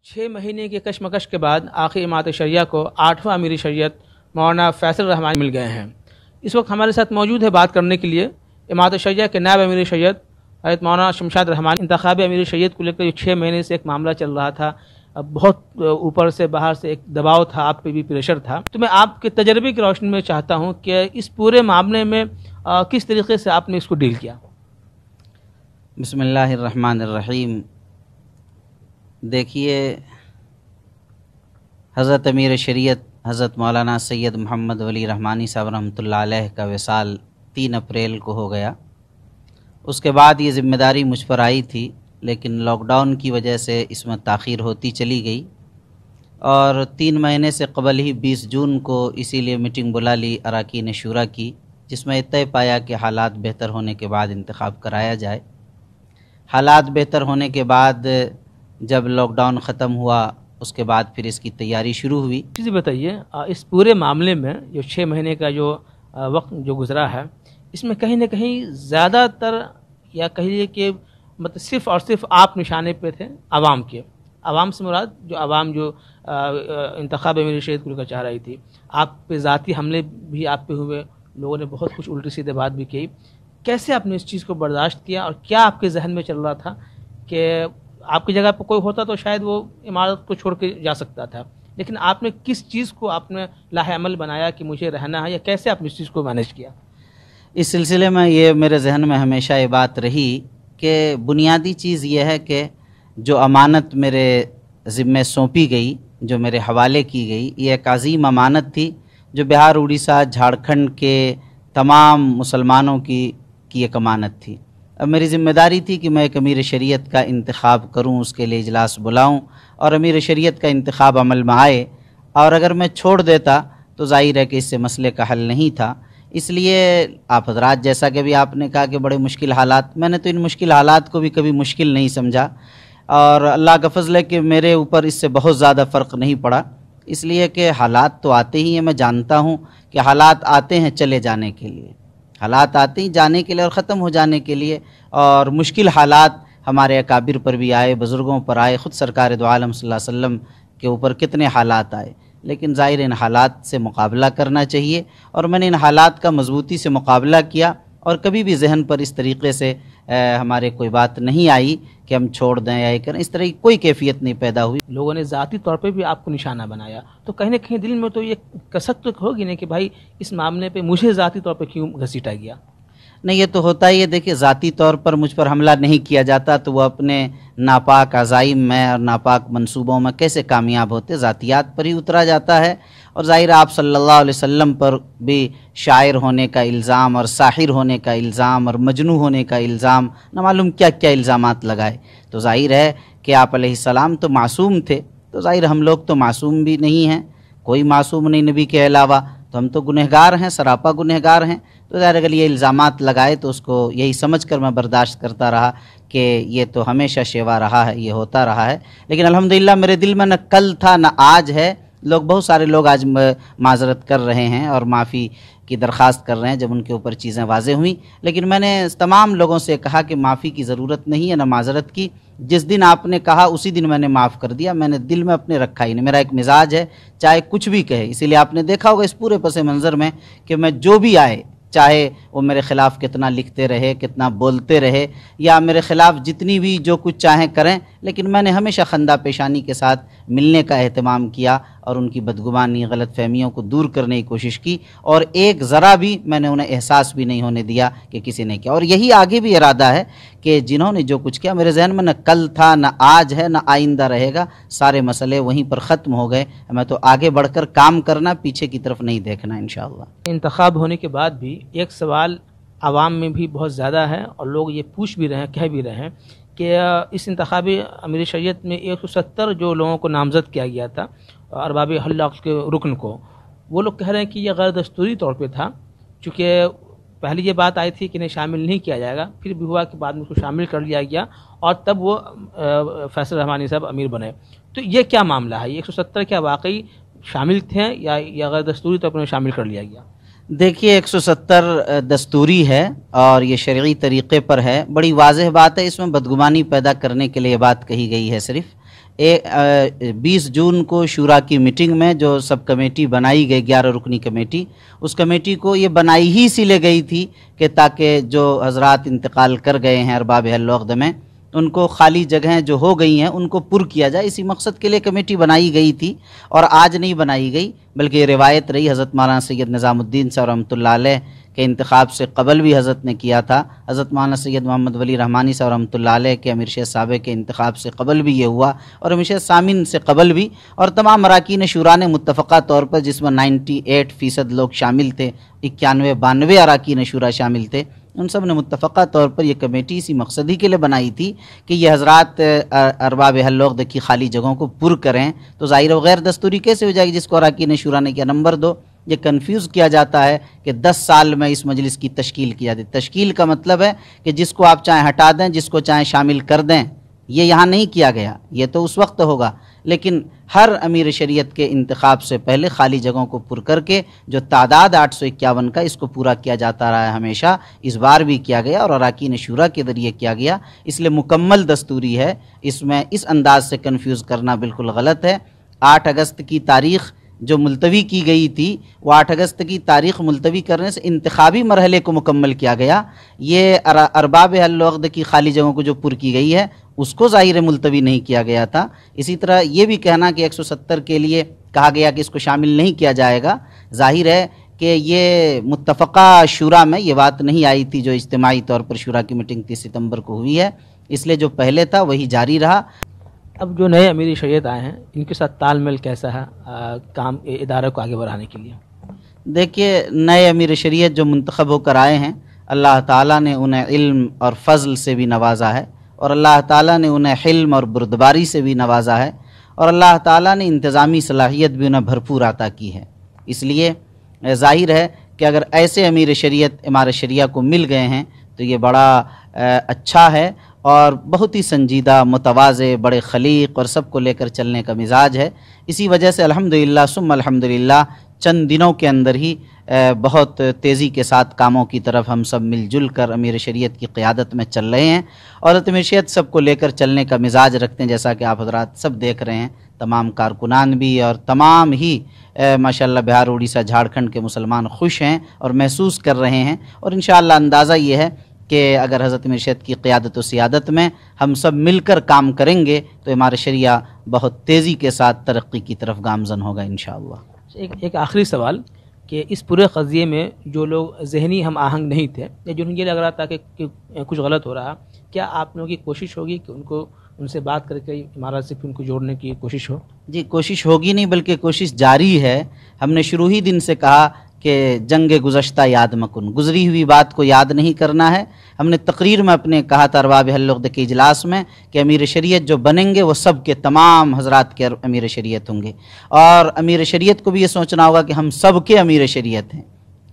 6 مہینے کے کشمکش کے بعد آخر امارت شریعہ کو 8واں امیر شریعت مولانا فیصل رحمانی مل گئے ہیں۔ اس وقت ہمارے ساتھ موجود ہے بات کرنے کے لیے امارت شریعہ کے نائب امیر شریعت حضرت مولانا شمشاد رحمانی۔ انتخابی امیر شریعت کو لے کر 6 مہینے سے ایک معاملہ چل رہا تھا، بہت اوپر سے باہر سے ایک دباؤ تھا، آپ پہ بھی پریشر تھا۔ تو میں آپ کے تجربے کی روشنی میں چاہتا ہوں کہ اس پورے معاملے میں کس طریقے سے آپ نے اس کو ڈیل کیا؟ بسم اللہ الرحمن الرحیم۔ دیکھیے، حضرت امیر شریعت حضرت مولانا سید محمد ولی رحمانی صاحب رحمۃ اللہ علیہ کا وصال 3 اپریل کو ہو گیا۔ اس کے بعد یہ ذمہ داری مجھ پر آئی تھی، لیکن لاک ڈاؤن کی وجہ سے اس میں تاخیر ہوتی چلی گئی، اور 3 مہینے سے قبل ہی 20 جون کو اسی لیے میٹنگ بلا لی اراکین شورا کی، جس میں طے پایا کہ حالات بہتر ہونے کے بعد انتخاب کرایا جائے۔ حالات بہتر ہونے کے بعد جب لاک ڈاؤن ختم ہوا، اس کے بعد پھر اس کی تیاری شروع ہوئی۔ چیزیں بتائیے، اس پورے معاملے میں جو 6 مہینے کا جو وقت جو گزرا ہے، اس میں کہیں نہ کہیں زیادہ تر یا کہیے کہ مطلب صرف اور صرف آپ نشانے پہ تھے عوام کے۔ عوام سے مراد جو عوام جو انتخاب امیر شریعت کو لے کر چاہ رہی تھی، آپ پہ ذاتی حملے بھی آپ پہ ہوئے، لوگوں نے بہت کچھ الٹی سیدھے بات بھی کی۔ کیسے آپ نے اس چیز کو برداشت کیا، اور کیا آپ کے ذہن میں چل رہا تھا کہ آپ کی جگہ پہ کوئی ہوتا تو شاید وہ عمارت کو چھوڑ کے جا سکتا تھا، لیکن آپ نے کس چیز کو آپ نے لاہ عمل بنایا کہ مجھے رہنا ہے، یا کیسے آپ نے اس چیز کو مینیج کیا؟ اس سلسلے میں یہ میرے ذہن میں ہمیشہ یہ بات رہی کہ بنیادی چیز یہ ہے کہ جو امانت میرے ذمے سونپی گئی، جو میرے حوالے کی گئی، یہ ایک عظیم امانت تھی جو بہار، اڑیسہ، جھارکھنڈ کے تمام مسلمانوں کی ایک امانت تھی۔ اب میری ذمہ داری تھی کہ میں ایک امیر شریعت کا انتخاب کروں، اس کے لیے اجلاس بلاؤں، اور امیر شریعت کا انتخاب عمل میں آئے، اور اگر میں چھوڑ دیتا تو ظاہر ہے کہ اس سے مسئلے کا حل نہیں تھا۔ اس لیے آپ حضرات، جیسا کہ بھی آپ نے کہا کہ بڑے مشکل حالات، میں نے تو ان مشکل حالات کو بھی کبھی مشکل نہیں سمجھا، اور اللہ کا فضل ہے کہ میرے اوپر اس سے بہت زیادہ فرق نہیں پڑا، اس لیے کہ حالات تو آتے ہی ہیں۔ میں جانتا ہوں کہ حالات آتے ہیں چلے جانے کے لیے، حالات آتے ہی جانے کے لیے اور ختم ہو جانے کے لیے، اور مشکل حالات ہمارے اکابر پر بھی آئے، بزرگوں پر آئے، خود سرکار دو عالم صلی اللہ علیہ وسلم کے اوپر کتنے حالات آئے، لیکن ظاہر ان حالات سے مقابلہ کرنا چاہیے، اور میں نے ان حالات کا مضبوطی سے مقابلہ کیا، اور کبھی بھی ذہن پر اس طریقے سے ہمارے کوئی بات نہیں آئی کہ ہم چھوڑ دیں یا یہ کریں، اس طرح کی کوئی کیفیت نہیں پیدا ہوئی۔ لوگوں نے ذاتی طور پہ بھی آپ کو نشانہ بنایا، تو کہیں نہ کہیں دل میں تو یہ کسک تو ہوگی نہیں کہ بھائی اس معاملے پہ مجھے ذاتی طور پہ کیوں گھسیٹا گیا؟ نہیں، یہ تو ہوتا ہی ہے۔ دیکھیے، ذاتی طور پر مجھ پر حملہ نہیں کیا جاتا تو وہ اپنے ناپاک عزائم میں اور ناپاک منصوبوں میں کیسے کامیاب ہوتے، ذاتیات پر ہی اترا جاتا ہے، اور ظاہر آپ صلی اللہ علیہ وسلم پر بھی شاعر ہونے کا الزام، اور ساحر ہونے کا الزام، اور مجنوں ہونے کا الزام، نہ معلوم کیا کیا الزامات لگائے، تو ظاہر ہے کہ آپ علیہ السلام تو معصوم تھے، تو ظاہر ہم لوگ تو معصوم بھی نہیں ہیں، کوئی معصوم نہیں نبی کے علاوہ، تو ہم تو گنہگار ہیں، سراپا گنہگار ہیں، تو ظاہر اگر یہ الزامات لگائے تو اس کو یہی سمجھ کر میں برداشت کرتا رہا کہ یہ تو ہمیشہ شیوا رہا ہے، یہ ہوتا رہا ہے، لیکن الحمدللہ میرے دل میں نہ کل تھا نہ آج ہے۔ بہت سارے لوگ آج معذرت کر رہے ہیں اور معافی کی درخواست کر رہے ہیں جب ان کے اوپر چیزیں واضح ہوئیں، لیکن میں نے تمام لوگوں سے کہا کہ معافی کی ضرورت نہیں ہے، نہ معذرت کی۔ جس دن آپ نے کہا اسی دن میں نے معاف کر دیا، میں نے دل میں اپنے رکھا ہی نہیں۔ میرا ایک مزاج ہے، چاہے کچھ بھی کہے، اسی لیے آپ نے دیکھا ہوگا اس پورے پس منظر میں کہ میں جو بھی آئے، چاہے وہ میرے خلاف کتنا لکھتے رہے، کتنا بولتے رہے، یا میرے خلاف جتنی بھی جو کچھ چاہیں کریں، لیکن میں نے ہمیشہ خندہ پیشانی کے ساتھ ملنے کا اہتمام کیا، اور ان کی بدگمانی، غلط فہمیوں کو دور کرنے کی کوشش کی، اور ایک ذرا بھی میں نے انہیں احساس بھی نہیں ہونے دیا کہ کسی نے کیا، اور یہی آگے بھی ارادہ ہے کہ جنہوں نے جو کچھ کیا، میرے ذہن میں نہ کل تھا نہ آج ہے نہ آئندہ رہے گا، سارے مسئلے وہیں پر ختم ہو گئے۔ میں تو آگے بڑھ کر کام کرنا، پیچھے کی طرف نہیں دیکھنا انشاءاللہ۔ انتخاب ہونے کے بعد بھی ایک سوال عوام میں بھی بہت زیادہ ہے، اور لوگ یہ پوچھ بھی رہے ہیں، کہہ بھی رہے ہیں کہ اس انتخابی امیر شریعت میں 170 جو لوگوں کو نامزد کیا گیا تھا ارباب حلق کے رکن کو، وہ لوگ کہہ رہے ہیں کہ یہ غیر دستوری طور پہ تھا، چونکہ پہلی یہ بات آئی تھی کہ انہیں شامل نہیں کیا جائے گا، پھر بھی ہوا کہ بعد میں اس کو شامل کر لیا گیا، اور تب وہ فیصل رحمانی صاحب امیر بنے۔ تو یہ کیا معاملہ ہے؟ یہ 170 کیا واقعی شامل تھے یا غیر دستوری طور پر انہیں شامل کر لیا گیا؟ دیکھیے، 170 دستوری ہے اور یہ شرعی طریقے پر ہے، بڑی واضح بات ہے، اس میں بدگمانی پیدا کرنے کے لیے یہ بات کہی گئی ہے۔ صرف 20 جون کو شورا کی میٹنگ میں جو سب کمیٹی بنائی گئی 11 رکنی کمیٹی، اس کمیٹی کو یہ بنائی ہی اسی لیے گئی تھی کہ تاکہ جو حضرات انتقال کر گئے ہیں ارباب اہل وقت میں ان کو خالی جگہیں جو ہو گئی ہیں ان کو پر کیا جائے، اسی مقصد کے لیے کمیٹی بنائی گئی تھی۔ اور آج نہیں بنائی گئی بلکہ یہ روایت رہی حضرت مولانا سید نظام الدین صاحب رحمۃ اللہ علیہ کے انتخاب سے قبل بھی حضرت نے کیا تھا، حضرت مولانا سید محمد ولی رحمانی صاحب رحمۃ اللہ علیہ کے امیر شیخ صاحب کے انتخاب سے قبل بھی یہ ہوا، اور امیر شیخ سامن سے قبل بھی، اور تمام اراکین شورا نے متفقہ طور پر جس میں 98% لوگ شامل تھے، 91-92 اراکین شورا شامل تھے، ان سب نے متفقہ طور پر یہ کمیٹی اسی مقصد ہی کے لیے بنائی تھی کہ یہ حضرات ارباب اہل وقت کی خالی جگہوں کو پر کریں۔ تو ظاہر و غیر دستوری کیسے ہو جائے گی جس کو اراکین شورا نے کیا؟ نمبر 2، یہ کنفیوز کیا جاتا ہے کہ 10 سال میں اس مجلس کی تشکیل کی جاتی ہے۔ تشکیل کا مطلب ہے کہ جس کو آپ چاہیں ہٹا دیں، جس کو چاہیں شامل کر دیں، یہ یہاں نہیں کیا گیا، یہ تو اس وقت ہوگا، لیکن ہر امیر شریعت کے انتخاب سے پہلے خالی جگہوں کو پر کر کے جو تعداد 851 کا اس کو پورا کیا جاتا رہا ہے ہمیشہ، اس بار بھی کیا گیا اور اراکین شورا کے ذریعے کیا گیا، اس لیے مکمل دستوری ہے۔ اس میں اس انداز سے کنفیوز کرنا بالکل غلط ہے۔ 8 اگست کی تاریخ جو ملتوی کی گئی تھی، وہ 8 اگست کی تاریخ ملتوی کرنے سے انتخابی مرحلے کو مکمل کیا گیا، یہ ارباب اہل وقت کی خالی جگہوں کو جو پر کی گئی ہے اس کو ظاہر ملتوی نہیں کیا گیا تھا۔ اسی طرح یہ بھی کہنا کہ 170 کے لیے کہا گیا کہ اس کو شامل نہیں کیا جائے گا، ظاہر ہے کہ یہ متفقہ شورا میں یہ بات نہیں آئی تھی جو اجتماعی طور پر شورا کی میٹنگ 30 ستمبر کو ہوئی ہے، اس لیے جو پہلے تھا وہی جاری رہا۔ اب جو نئے امیر شریعت آئے ہیں ان کے ساتھ تال میل کیسا ہے کام ادارے کو آگے بڑھانے کے لیے؟ دیکھیے، نئے امیر شریعت جو منتخب ہو کر آئے ہیں، اللہ تعالیٰ نے انہیں علم اور فضل سے بھی نوازا ہے، اور اللہ تعالیٰ نے انہیں حلم اور بردباری سے بھی نوازا ہے، اور اللہ تعالیٰ نے انتظامی صلاحیت بھی انہیں بھرپور عطا کی ہے۔ اس لیے ظاہر ہے کہ اگر ایسے امیر شریعت امارت شریعہ کو مل گئے ہیں تو یہ بڑا اچھا ہے، اور بہت ہی سنجیدہ، متواضع، بڑے خلیق اور سب کو لے کر چلنے کا مزاج ہے۔ اسی وجہ سے الحمدللہ ثم الحمدللہ چند دنوں کے اندر ہی بہت تیزی کے ساتھ کاموں کی طرف ہم سب مل جل کر امیر شریعت کی قیادت میں چل رہے ہیں، اور امیر شریعت سب کو لے کر چلنے کا مزاج رکھتے ہیں، جیسا کہ آپ حضرات سب دیکھ رہے ہیں، تمام کارکنان بھی اور تمام ہی ماشاءاللہ بہار، اڑیسہ، جھارکھنڈ کے مسلمان خوش ہیں اور محسوس کر رہے ہیں، اور انشاءاللہ اندازہ یہ ہے کہ اگر حضرت امیر شریعت کی قیادت و سیادت میں ہم سب مل کر کام کریں گے تو امارت شریعہ بہت تیزی کے ساتھ ترقی کی طرف گامزن ہوگا انشاءاللہ۔ ایک آخری سوال کہ اس پورے قضیے میں جو لوگ ذہنی ہم آہنگ نہیں تھے یا جنہیں یہ لگ رہا تھا کہ کچھ غلط ہو رہا، کیا آپ لوگوں کی کوشش ہوگی کہ ان سے بات کر کے امارات سے ان کو جوڑنے کی کوشش ہو؟ جی، کوشش ہوگی نہیں بلکہ کوشش جاری ہے۔ ہم نے شروع ہی دن سے کہا کہ جنگ گزشتہ یاد مکن، گزری ہوئی بات کو یاد نہیں کرنا ہے۔ ہم نے تقریر میں اپنے کہا تھا ارباب اہل وقت کے اجلاس میں کہ امیر شریعت جو بنیں گے وہ سب کے تمام حضرات کے امیر شریعت ہوں گے، اور امیر شریعت کو بھی یہ سوچنا ہوگا کہ ہم سب کے امیر شریعت ہیں،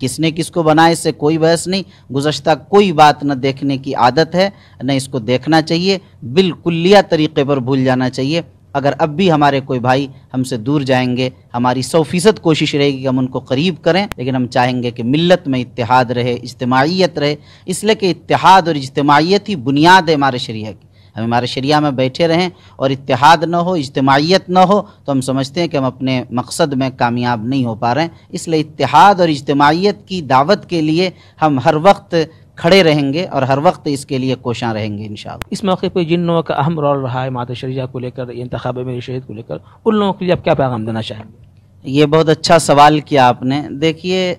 کس نے کس کو بنا اس سے کوئی بحث نہیں۔ گزشتہ کوئی بات نہ دیکھنے کی عادت ہے، نہ اس کو دیکھنا چاہیے، بالکلیہ طریقے پر بھول جانا چاہیے۔ اگر اب بھی ہمارے کوئی بھائی ہم سے دور جائیں گے، ہماری 100% کوشش رہے گی کہ ہم ان کو قریب کریں، لیکن ہم چاہیں گے کہ ملت میں اتحاد رہے، اجتماعیت رہے، اس لیے کہ اتحاد اور اجتماعیت ہی بنیاد ہے ہمارے شریعہ کی۔ ہم ہمارے شریعہ میں بیٹھے رہیں اور اتحاد نہ ہو، اجتماعیت نہ ہو، تو ہم سمجھتے ہیں کہ ہم اپنے مقصد میں کامیاب نہیں ہو پا رہے ہیں۔ اس لیے اتحاد اور اجتماعیت کی دعوت کے لیے ہم ہر وقت کھڑے رہیں گے اور ہر وقت اس کے لیے کوشاں رہیں گے انشاءاللہ۔ اس موقع پہ جن لوگوں کا اہم رول رہا ہے امارت شریعہ کو لے کر، انتخاب امیر شریعت کو لے کر، ان لوگوں کے لیے آپ کیا پیغام دینا چاہیں گے؟ یہ بہت اچھا سوال کیا آپ نے۔ دیکھیے،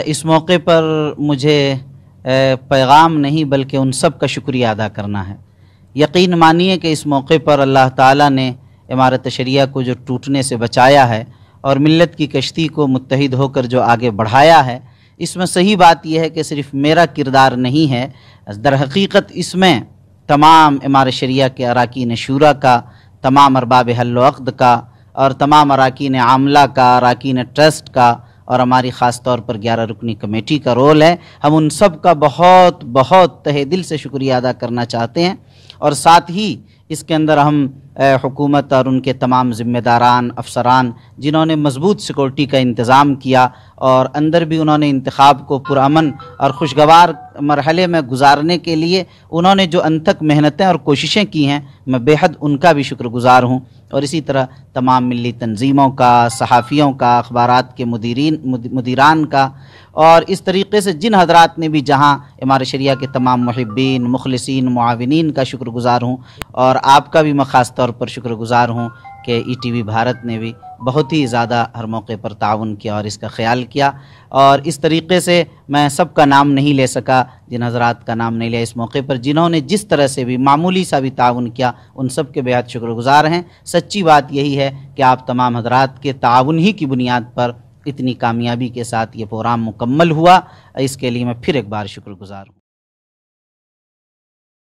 اس موقع پر مجھے پیغام نہیں بلکہ ان سب کا شکریہ ادا کرنا ہے۔ یقین مانیے کہ اس موقع پر اللہ تعالیٰ نے امارت شریعہ کو جو ٹوٹنے سے بچایا ہے اور ملت کی کشتی کو متحد ہو کر جو آگے بڑھایا ہے، اس میں صحیح بات یہ ہے کہ صرف میرا کردار نہیں ہے، در حقیقت اس میں تمام امارت شریعہ کے اراکین شورا کا، تمام ارباب اہل وقت کا، اور تمام اراکین عاملہ کا، اراکین ٹرسٹ کا، اور ہماری خاص طور پر 11 رکنی کمیٹی کا رول ہے۔ ہم ان سب کا بہت بہت تہہ دل سے شکریہ ادا کرنا چاہتے ہیں، اور ساتھ ہی اس کے اندر ہم حکومت اور ان کے تمام ذمہ داران افسران جنہوں نے مضبوط سیکورٹی کا انتظام کیا اور اندر بھی انہوں نے انتخاب کو پرامن اور خوشگوار مرحلے میں گزارنے کے لیے انہوں نے جو انتھک محنتیں اور کوششیں کی ہیں، میں بے حد ان کا بھی شکر گزار ہوں، اور اسی طرح تمام ملی تنظیموں کا، صحافیوں کا، اخبارات کے مدیران کا، اور اس طریقے سے جن حضرات نے بھی جہاں امارت شریعہ کے تمام محبین، مخلصین، معاونین کا شکر گزار ہوں، اور آپ کا بھی میں خاص طور پر شکر گزار ہوں کہ ای ٹی وی بھارت نے بھی بہت ہی زیادہ ہر موقع پر تعاون کیا اور اس کا خیال کیا، اور اس طریقے سے میں سب کا نام نہیں لے سکا، جن حضرات کا نام نہیں لیا اس موقع پر، جنہوں نے جس طرح سے بھی معمولی سا بھی تعاون کیا، ان سب کے بے حد شکر گزار ہیں۔ سچی بات یہی ہے کہ آپ تمام حضرات کے تعاون ہی کی بنیاد پر اتنی کامیابی کے ساتھ یہ پروگرام مکمل ہوا، اس کے لیے میں پھر ایک بار شکر گزار ہوں۔